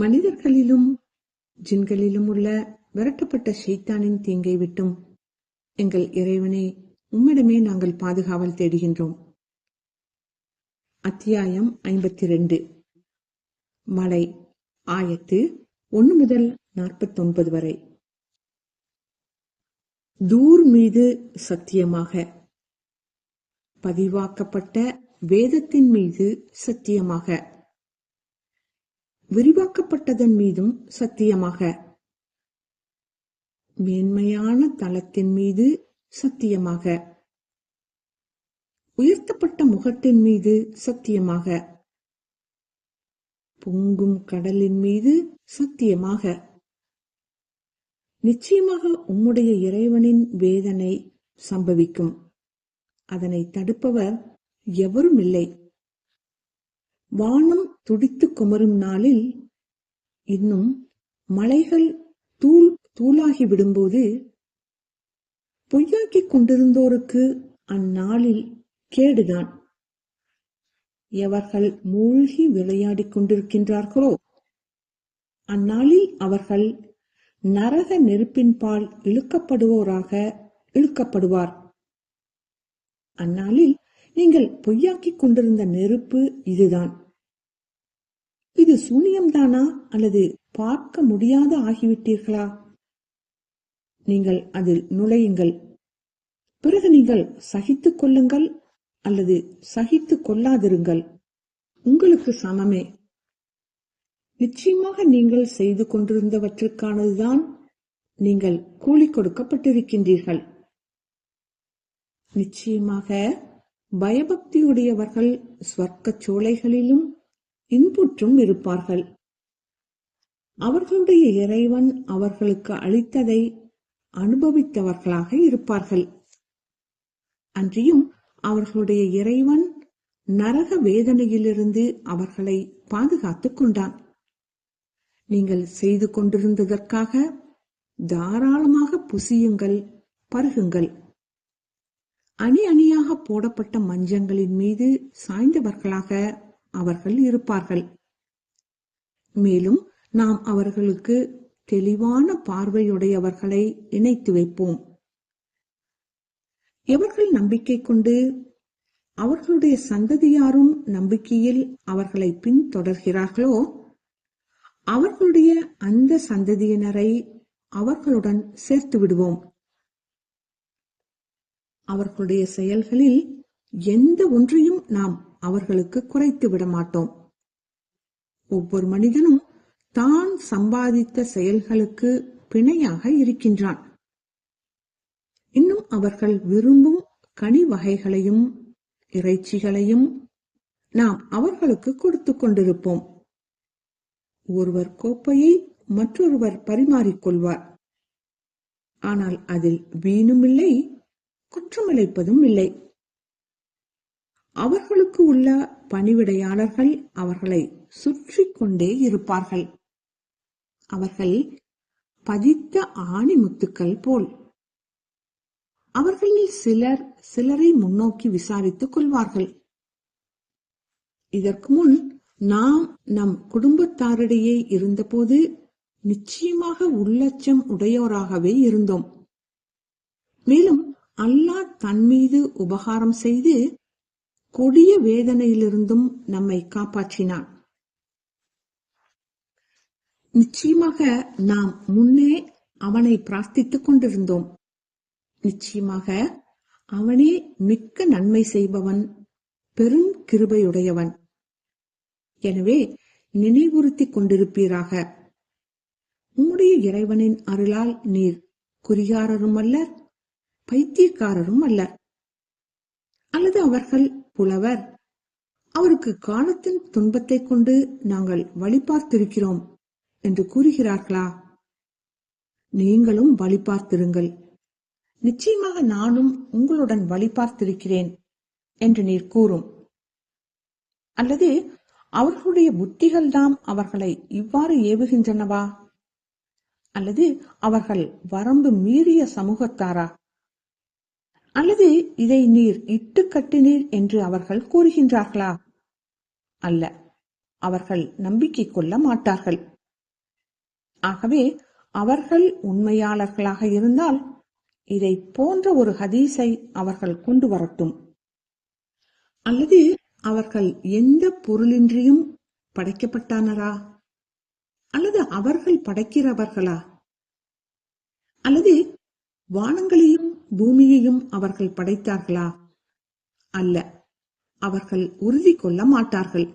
மனிதர்களிலும் ஜின்களிலும் உள்ள விரட்டப்பட்ட ஷைத்தானின் தீங்கை விட்டும் எங்கள் இறைவனே உம்மிடமே நாங்கள் பாதுகாவல் தேடுகின்றோம். அத்தியாயம் 52. மலை. ஆயத்து 1 முதல் 49 வரை. தூர் மீது சத்தியமாக, பதிவாக்கப்பட்ட வேதத்தின் மீது சத்தியமாக, விரிவாக்கப்பட்டதன் மீதும் சத்தியமாக, மேன்மையான தளத்தின் மீது சத்தியமாக, உயர்த்தப்பட்ட முகட்டின் மீது சத்தியமாக, பொங்கும் கடலின் மீது சத்தியமாக. நிச்சயமாக உம்முடைய இறைவனின் வேதனை சம்பவிக்கும். அதனை தடுப்பவர் எவரும் இல்லை. வானம் துடித்து குமரும் நாளில், இன்னும் மலைகள் தூளாகி விடும்போது, பொய்யாக்கிக் கொண்டிருந்தோருக்கு அந்நாளில் கேடுதான். எவர்கள் மூழ்கி விளையாடிக் கொண்டிருக்கின்றார்களோ அந்நாளில் அவர்கள் நரக நெருப்பின்பால் இழுக்கப்படுவார். அந்நாளில் நீங்கள் பொய்யாக்கிக் கொண்டிருந்த நெருப்பு இதுதான். இது சூனியம்தானா அல்லது பார்க்க முடியாத ஆகிவிட்டீர்களா? நீங்கள் அதில் நுழையுங்கள். பிறகு நீங்கள் சகித்துக் கொள்ளுங்கள் அல்லது சகித்துக் கொள்ளாதிருங்கள், உங்களுக்கு சமமே. நிச்சயமாக நீங்கள் செய்து கொண்டிருந்தவற்றுக்கானதுதான் நீங்கள் கூலி கொடுக்கப்பட்டிருக்கின்றீர்கள். நிச்சயமாக பயபக்தியுடையவர்கள் ஸ்வர்க்க சோலைகளிலும் இன்புற்றும் இருப்பார்கள். அவர்களுடைய இறைவன் அவர்களுக்கு அளித்ததை அனுபவித்தவர்களாக இருப்பார்கள். அன்றியும் அவர்களுடைய இறைவன் நரக வேதனையிலிருந்து அவர்களை பாதுகாத்துக் கொண்டான். நீங்கள் செய்து கொண்டிருந்ததற்காக தாராளமாக புசியுங்கள், பருகுங்கள். அணி அணியாக போடப்பட்ட மஞ்சங்களின் மீது சாய்ந்தவர்களாக அவர்கள் இருப்பார்கள். மேலும் நாம் அவர்களுக்கு தெளிவான பார்வையுடையவர்களை இணைத்து வைப்போம். எவர்கள் நம்பிக்கை கொண்டு அவர்களுடைய சந்ததியாரும் நம்பிக்கையில் அவர்களை பின்தொடர்கிறார்களோ அவர்களுடைய அந்த சந்ததியினரை அவர்களுடன் சேர்த்து விடுவோம். அவர்களுடைய செயல்களில் எந்த ஒன்றையும் நாம் அவர்களுக்கு குறைத்து விட மாட்டோம். ஒவ்வொரு மனிதனும் தான் சம்பாதித்த செயல்களுக்கு பிணையாக இருக்கின்றான். இன்னும் அவர்கள் விரும்பும் கனி வகைகளையும் இறைச்சிகளையும் நாம் அவர்களுக்கு கொடுத்து கொண்டிருப்போம். ஒருவர் கோப்பையை மற்றொருவர் பரிமாறிக்கொள்வார். ஆனால் அதில் வீணும் இல்லை, குற்றமிழைப்பதும் இல்லை. அவர்களுக்கு உள்ள பணிவிடையாளர்கள் அவர்களை சுற்றி கொண்டே இருப்பார்கள். அவர்கள் பதித்த ஆணி முத்துக்கள் போல். அவர்களில் சிலரை முன்னோக்கி விசாரித்துக் கொள்வார்கள். இதற்கு முன் நாம் நம் குடும்பத்தாரிடையே இருந்தபோது நிச்சயமாக உள்ளச்சம் உடையோராகவே இருந்தோம். மேலும் அல்லாஹ் தன் மீது உபகாரம் செய்து கொடிய வேதனையிலிருந்தும் நம்மை காப்பாற்றினான். நிச்சயமாக நாம் முன்னே அவனை பிரார்த்தித்துக் கொண்டிருந்தோம். நிச்சயமாக அவனே மிக்க நன்மை செய்பவன், பெரும் கிருபையுடையவன். எனவே நினைவுறுத்திக் கொண்டிருப்பீராக. உம்முடைய இறைவனின் அருளால் நீர் குறிகாரரும் அல்லர், பைத்தியக்காரரும் அல்லர். அல்லது அவர்கள் புலவர், அவருக்கு காலத்தின் துன்பத்தை கொண்டு நாங்கள் வழிபார்த்திருக்கிறோம் என்று கூறுகிறார்களா? நீங்களும் வழிபார்த்திருங்கள். நிச்சயமாக நானும் உங்களுடன் வழிபார்த்திருக்கிறேன் என்று நீர் கூறும். அல்லது அவர்களுடைய புத்திகள் தாம் அவர்களை இவ்வாறு ஏவுகின்றனவா? அல்லது அவர்கள் வரம்பு மீறிய சமூகத்தாரா? அல்லது இதை நீர் இட்டு கட்டினீர் என்று அவர்கள் கூறுகின்றார்களா? அல்ல, அவர்கள் நம்பிக்கை கொள்ள மாட்டார்கள். ஆகவே அவர்கள் உண்மையாளர்களாக இருந்தால் இதை போன்ற ஒரு ஹதீஸை அவர்கள் கொண்டு வரட்டும். அல்லது அவர்கள் எந்த பொருளின்றியும் படைக்கப்பட்டானரா? அல்லது அவர்கள் படைக்கிறவர்களா? அல்லது வானங்களையும் பூமியையும் அவர்கள் படைத்தார்களா? அல்ல, அவர்கள் உறுதி கொள்ள மாட்டார்கள்.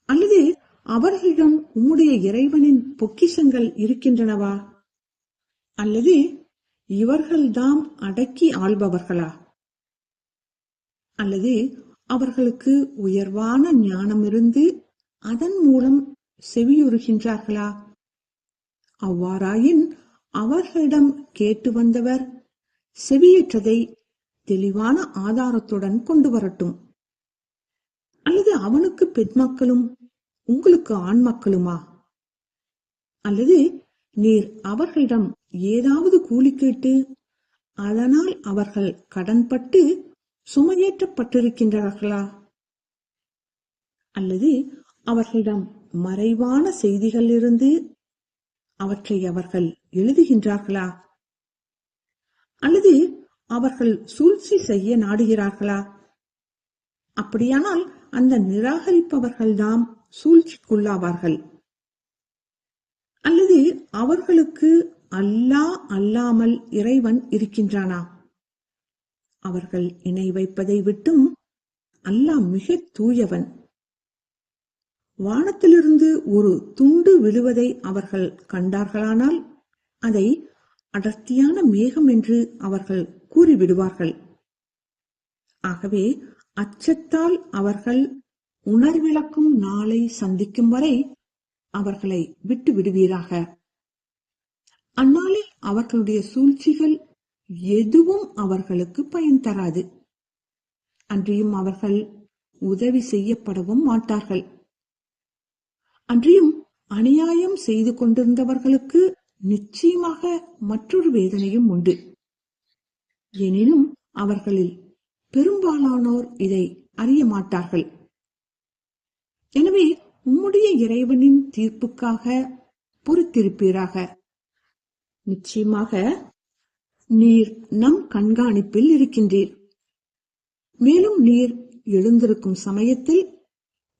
அல்லது அவர்களிடம் உம்முடைய இறைவனின் பொக்கிஷங்கள் இருக்கின்றனவா? அல்லது இவர்கள்தாம் அடக்கி ஆள்பவர்களா? அல்லது அவர்களுக்கு உயர்வான ஞானம் இருந்து அதன் மூலம் செவியுறுகின்றார்களா? அவ்வாறாயின் அவர்களிடம் கேட்டு வந்தவர் செவியற்றதை தெளிவான ஆதாரத்துடன் கொண்டு வரட்டும். அல்லது அவனுக்கு பெண் மக்களும் உங்களுக்கு ஆண் மக்களுமா? அல்லது நீர் அவர்களிடம் ஏதாவது கூலி கேட்டு அதனால் அவர்கள் கடன்பட்டு சுமையேற்றப்பட்டிருக்கின்றார்களா? அல்லது அவர்களிடம் மறைவான செய்திகள் இருந்து அவற்றை அவர்கள் எழுதுகின்றார்களா? அல்லது அவர்கள் சூழ்ச்சி செய்ய நாடுகிறார்களா? அப்படியானால் அந்த நிராகரிப்பவர்கள்தாம் சூழ்ச்சிக்குள்ளாவார்கள். அல்லது அவர்களுக்கு அல்லாஹ் அல்லாமல் இறைவன் இருக்கின்றானா? அவர்கள் இணை வைப்பதை விட்டும் அல்லாஹ் மிக தூயவன். வானத்திலிருந்து ஒரு துண்டு விழுவதை அவர்கள் கண்டார்களானால் அதை அடர்த்தியான மேகம் என்று அவர்கள் கூறிவிடுவார்கள். ஆகவே அச்சத்தால் அவர்கள் உணர்விளக்கும் நாளை சந்திக்கும் வரை அவர்களை விட்டு விடுவீராக. அந்நாளில் அவர்களுடைய சூழ்ச்சிகள் எதுவும் அவர்களுக்கு பயன் தராது. அன்றியும் அவர்கள் உதவி செய்யப்படவும் மாட்டார்கள். அன்றியும் அநியாயம் செய்து கொண்டிருந்தவர்களுக்கு நிச்சயமாக மற்றொரு வேதனையும் உண்டு. எனினும் அவர்களில் பெரும்பாலானோர் இதை அறிய மாட்டார்கள். எனவே உம்முடைய இறைவனின் தீர்ப்புக்காக பொறுத்திருப்பீராக. நிச்சயமாக நீர் நம் கண்காணிப்பில் இருக்கின்றீர். மேலும் நீர் எழுந்திருக்கும் சமயத்தில்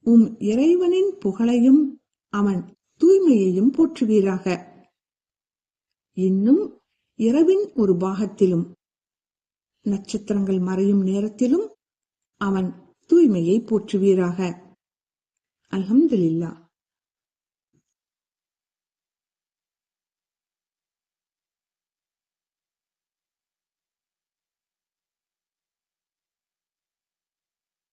உம் இறைவனின் புகழையும் அவன் தூய்மையையும் போற்றுவீராக. இன்னும் இரவின் ஒரு பாகத்திலும் நட்சத்திரங்கள் மறையும் நேரத்திலும் அவன் தூய்மையை போற்றுவீராக. அல்ஹம்துலில்லாஹ்.